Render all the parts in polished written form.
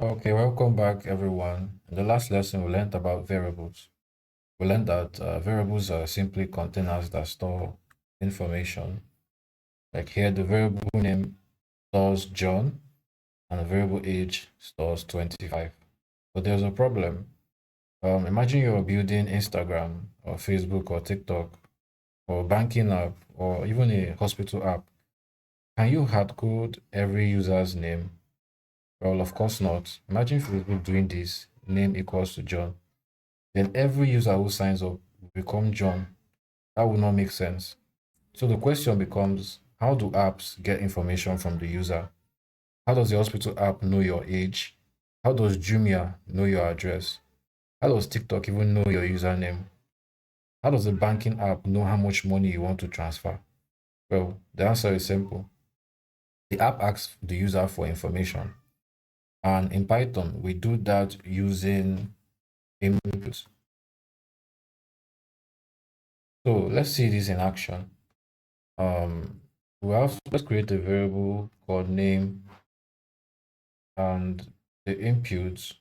Okay, welcome back, everyone. In the last lesson, we learned about variables. We learned that variables are simply containers that store information. Like here, the variable name stores John, and the variable age stores 25. But there's a problem. Imagine you're building Instagram or Facebook or TikTok or banking app or even a hospital app. Can you hard code every user's name? Well, of course not. Imagine Facebook doing this, name equals to John. Then every user who signs up will become John. That would not make sense. So the question becomes, how do apps get information from the user? How does the hospital app know your age? How does Jumia know your address? How does TikTok even know your username? How does the banking app know how much money you want to transfer? Well, the answer is simple. The app asks the user for information. And in Python, we do that using inputs. So let's see this in action. Um, let's create a variable called name, and the inputs,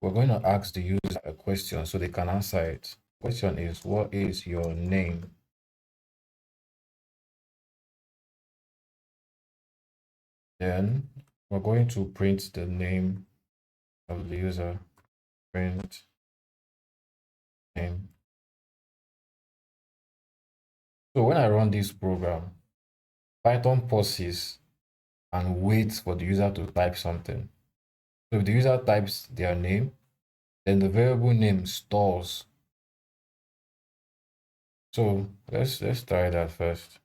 we're going to ask the user a question so they can answer it. Question is, what is your name? Then we're going to print the name of the user. Print name. So when I run this program, Python pauses and waits for the user to type something. So if the user types their name, then the variable name stores. So let's try that first.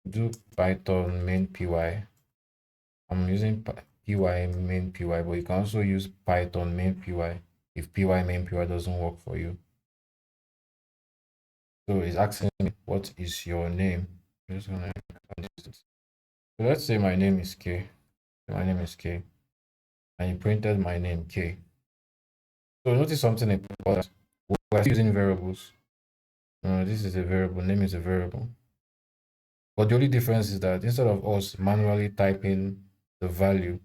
Do Python main py. I'm using py main py, but you can also use Python main py if py main py doesn't work for you. So it's asking me, what is your name? I'm just gonna so let's say my name is K. My name is K, and you printed my name K. So notice something important. We're still using variables. This is a variable. Name is a variable. But the only difference is that instead of us manually typing the value,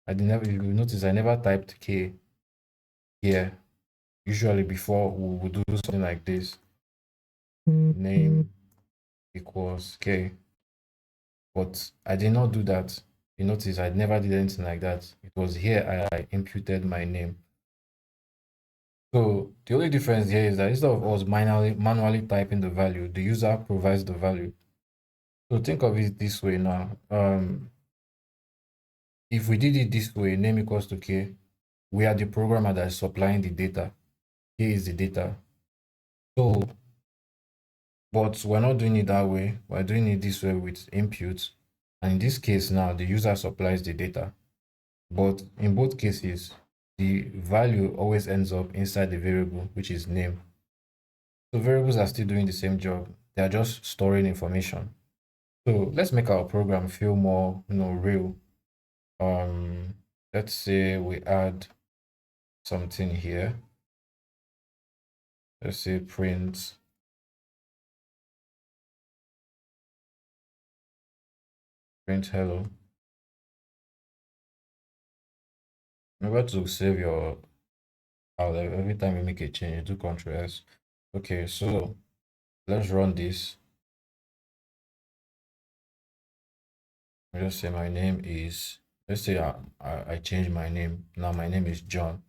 I did never. You notice I never typed K here. Usually before we would do something like this: name equals K. But I did not do that. You notice I never did anything like that. It was here I imputed my name. So the only difference here is that instead of us manually typing the value, the user provides the value. So think of it this way now. If we did it this way, name equals to K, we are the programmer that is supplying the data. K is the data. So, but we're not doing it that way. We're doing it this way with inputs. And in this case now, the user supplies the data. But in both cases, the value always ends up inside the variable, which is name. So variables are still doing the same job. They are just storing information. So let's make our program feel more, real. Um, let's say we add something here. Let's say print hello. Remember to save your file every time you make a change. Do Ctrl S. Okay, so let's run this. I'll just say my name is. Let's say I change my name. Now my name is John.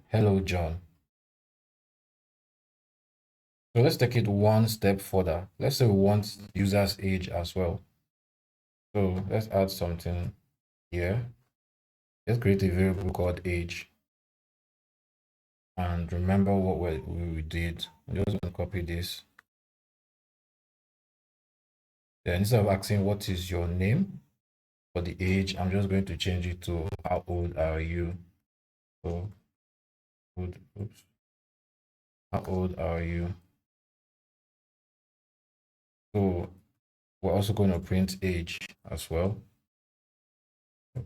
Hello, John. So let's take it one step further. Let's say we want user's age as well. So let's add something here. Let's create a variable called age. And remember what we did. I'm just going to copy this. Then instead of asking what is your name for the age, I'm just going to change it to how old are you? So, oops, how old are you? So we're also going to print age as well. So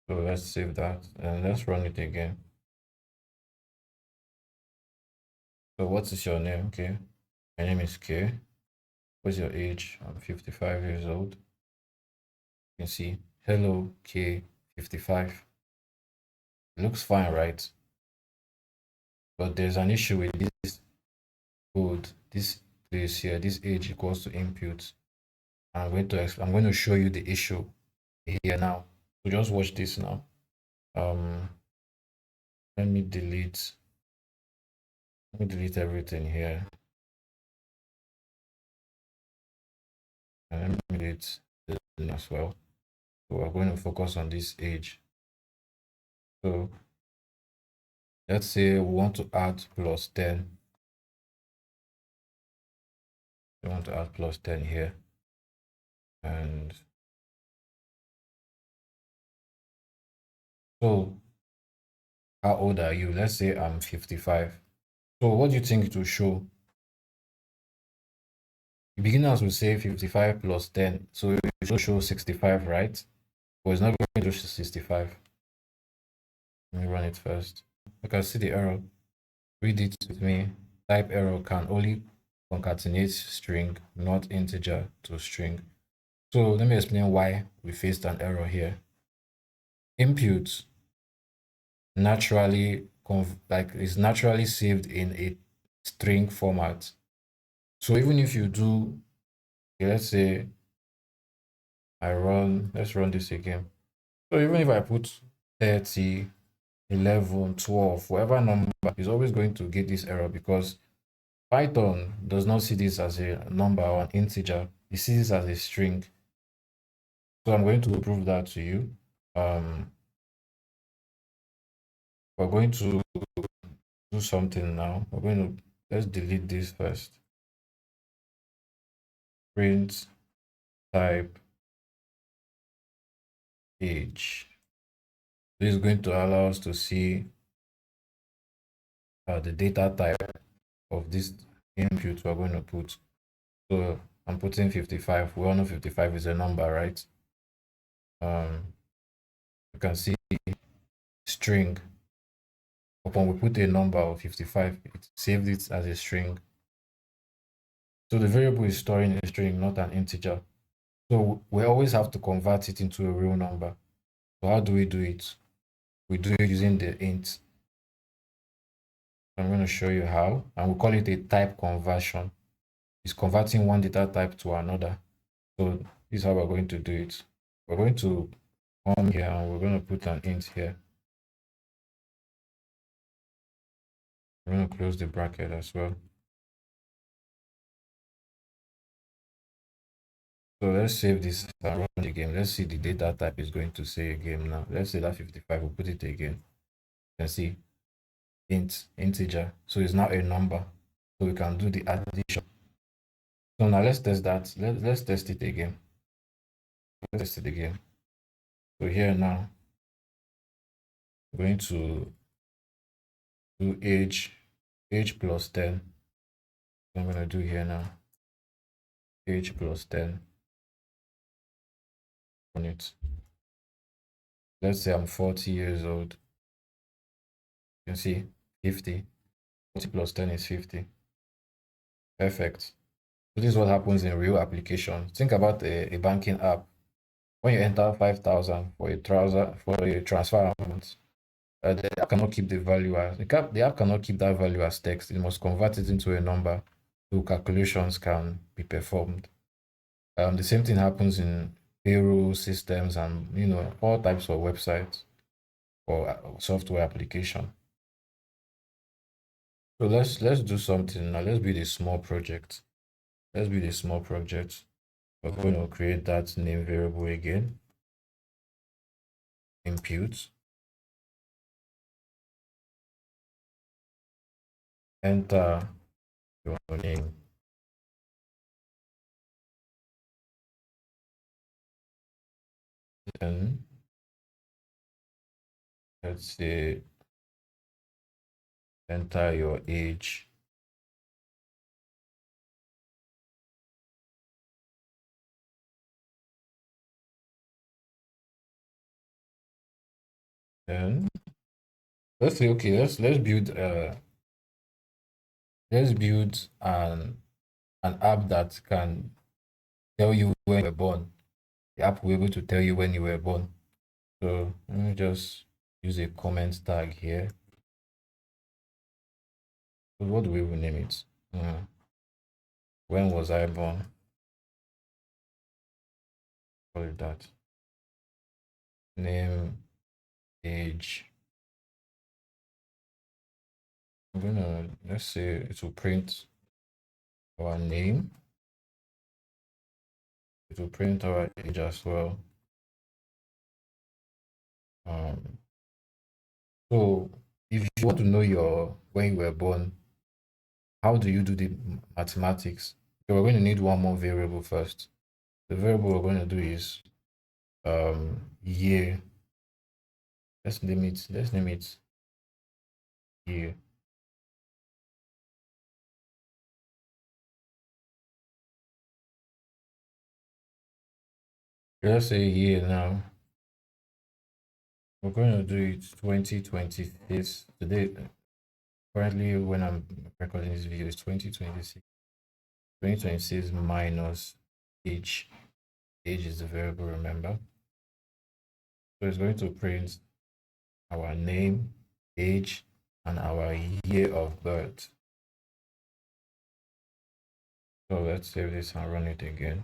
let's save that and let's run it again. So what is your name? Okay, my name is K. What's your age? I'm 55 years old. You can see hello K 55. It looks fine, right? But there's an issue with this code, this place here, this age equals to input. I'm going to show you the issue here now. So just watch this now. Um, let me delete everything here. And let me delete this as well. So we're going to focus on this age. So let's say we want to add plus 10. We want to add plus 10 here. And so how old are you? Let's say I'm 55. So what do you think it will show? The beginners will say 55 plus 10. So it will show 65, right? But it's not going to show 65. Let me run it first. You can see the error. Read it with me. Type error can only concatenate string, not integer to string. So let me explain why we faced an error here. Input naturally is naturally saved in a string format. So even if you do, okay, let's say let's run this again. So even if I put 30, 11, 12, whatever number, is always going to get this error because Python does not see this as a number or an integer. It sees this as a string. So I'm going to prove that to you. We're going to do something now. Let's delete this first. Print type age. This is going to allow us to see the data type of this input we're going to put. So I'm putting 55. We all know 55 is a number, right? You can see string. Upon we put a number of 55, it saved it as a string. So the variable is storing a string, not an integer. So we always have to convert it into a real number. So how do we do it? We do it using the int. I'm going to show you how, and we'll call it a type conversion. It's converting one data type to another. So this is how we're going to do it. We're going to come here and we're going to put an int here. I'm going to close the bracket as well. So let's save this and run the game. Let's see the data type is going to say a game now. Let's say that 55, we'll put it again. You can see integer. So it's now a number. So we can do the addition. So now let's test that. Let's test it again. Let's test it again. So here now, we're going to do age plus 10. I'm going to do here now, age plus 10 on it. Let's say I'm 40 years old. You can see 50. 40 plus 10 is 50. Perfect. So this is what happens in real application. Think about a banking app. When you enter 5,000 for a transfer amount, the app cannot keep the value as the app cannot keep that value as text. It must convert it into a number so calculations can be performed. The same thing happens in payroll systems and all types of websites or software application. So let's do something now. Let's build a small project. Let's build a small project. We're going to create that name variable again. Input. Enter your name. Then let's say enter your age. Then let's say okay, let's build an an app that can tell you when you were born. The app will be able to tell you when you were born. So let me just use a comment tag here. What do we even name it? When was I born? Call it that. Name, age. I'm gonna, let's say it will print our name. It will print our age as well. So if you want to know your when you were born, how do you do the mathematics? So we're going to need one more variable first. The variable we're going to do is year. Let's name it year. Let's say year now. We're going to do it 2026. Today, currently, when I'm recording this video, is 2026. 2026 minus age. Age is the variable, remember? So it's going to print our name, age, and our year of birth. So let's save this and run it again.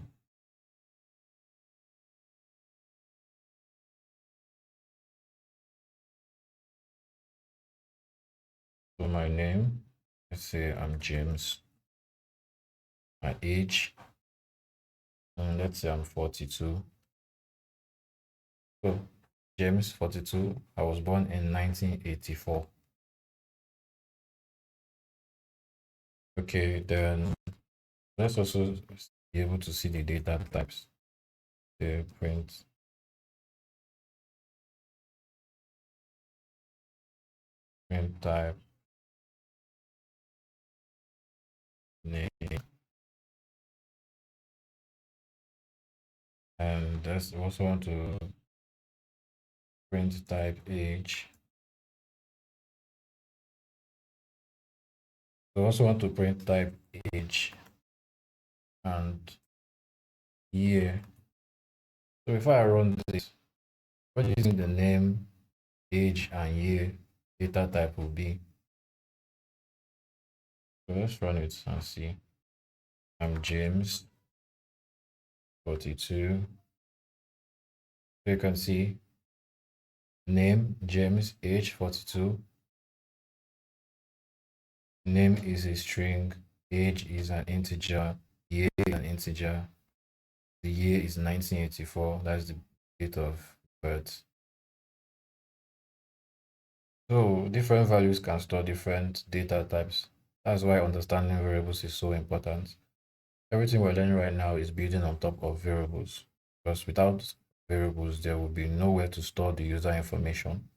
So my name, let's say I'm James. My age, and let's say I'm 42. So James 42, I was born in 1984. Okay, then let's also be able to see the data types. The print type, name, and let's also want to print type age. We also want to print type age and year. So if I run this, what do you think the name, age, and year data type will be? So let's run it and see. I'm James, 42. So you can see name, James, age, 42. Name is a string, age is an integer, year is an integer. The year is 1984. That's the date of birth. So different values can store different data types. That's why understanding variables is so important. Everything we're learning right now is building on top of variables, because without variables, there will be nowhere to store the user information.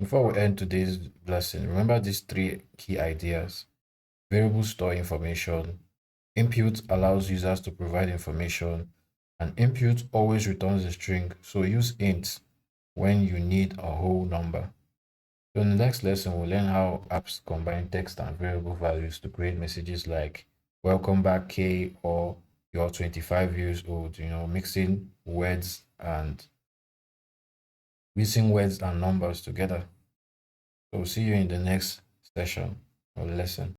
Before we end today's lesson, remember these three key ideas. Variables store information, input allows users to provide information, and input always returns a string. So use int when you need a whole number. So in the next lesson, we'll learn how apps combine text and variable values to create messages like welcome back K or you're 25 years old, mixing words and numbers together. So we'll see you in the next session or lesson.